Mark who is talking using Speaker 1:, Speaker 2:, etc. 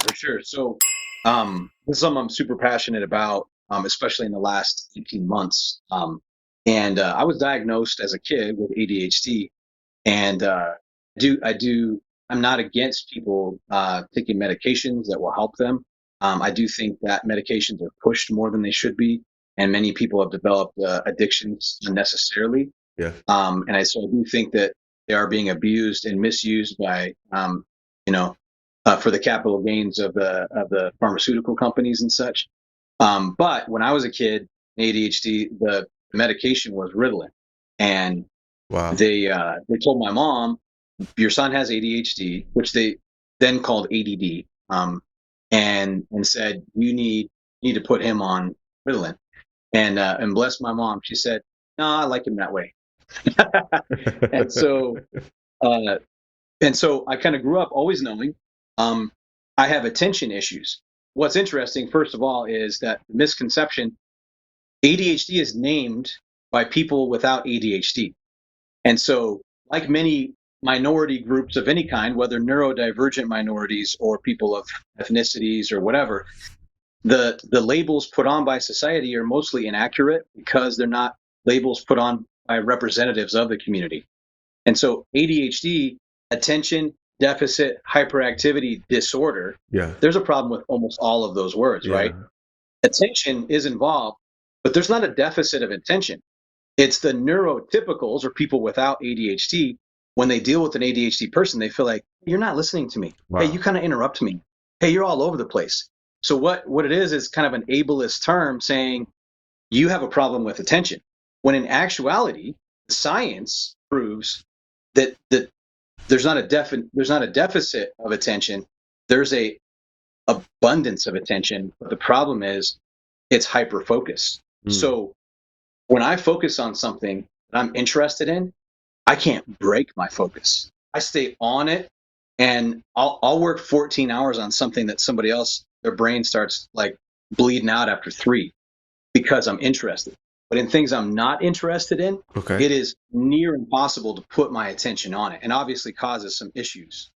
Speaker 1: For sure. So, this is something I'm super passionate about, especially in the last 18 months. And I was diagnosed as a kid with ADHD, and I do. I'm not against people taking medications that will help them. I do think that medications are pushed more than they should be, and many people have developed addictions unnecessarily.
Speaker 2: Yeah.
Speaker 1: So I do think that they are being abused and misused by, you know, for the capital gains of the pharmaceutical companies and such. But when I was a kid, ADHD, the medication was Ritalin, and
Speaker 2: Wow.
Speaker 1: they told my mom, your son has ADHD, which they then called ADD, and said you need to put him on Ritalin. And bless my mom, she said, no, I like him that way. and so uh, and so I kind of grew up always knowing um, I have attention issues. What's interesting, first of all, is that the misconception ADHD is named by people without ADHD. And so, like many minority groups of any kind, whether neurodivergent minorities or people of ethnicities or whatever, the labels put on by society are mostly inaccurate because they're not labels put on by representatives of the community. And so ADHD, attention deficit hyperactivity disorder,
Speaker 2: Yeah.
Speaker 1: there's a problem with almost all of those words, right?
Speaker 2: Yeah.
Speaker 1: Attention is involved, but there's not a deficit of attention. It's the neurotypicals or people without ADHD. When they deal with an ADHD person, they feel like, you're not listening to me. Hey, you
Speaker 2: Wow.
Speaker 1: kind of interrupt me. Hey, you're all over the place. So what it is kind of an ableist term saying you have a problem with attention. When in actuality, science proves that there's not a deficit of attention. There's a abundance of attention. But the problem is it's hyper focus.
Speaker 2: Mm.
Speaker 1: So when I focus on something that I'm interested in, I can't break my focus. I stay on it, and I'll work 14 hours on something that somebody else, their brain starts like bleeding out after 3 because I'm interested. But in things I'm not interested in,
Speaker 2: Okay.
Speaker 1: it is near impossible to put my attention on it, and obviously causes some issues.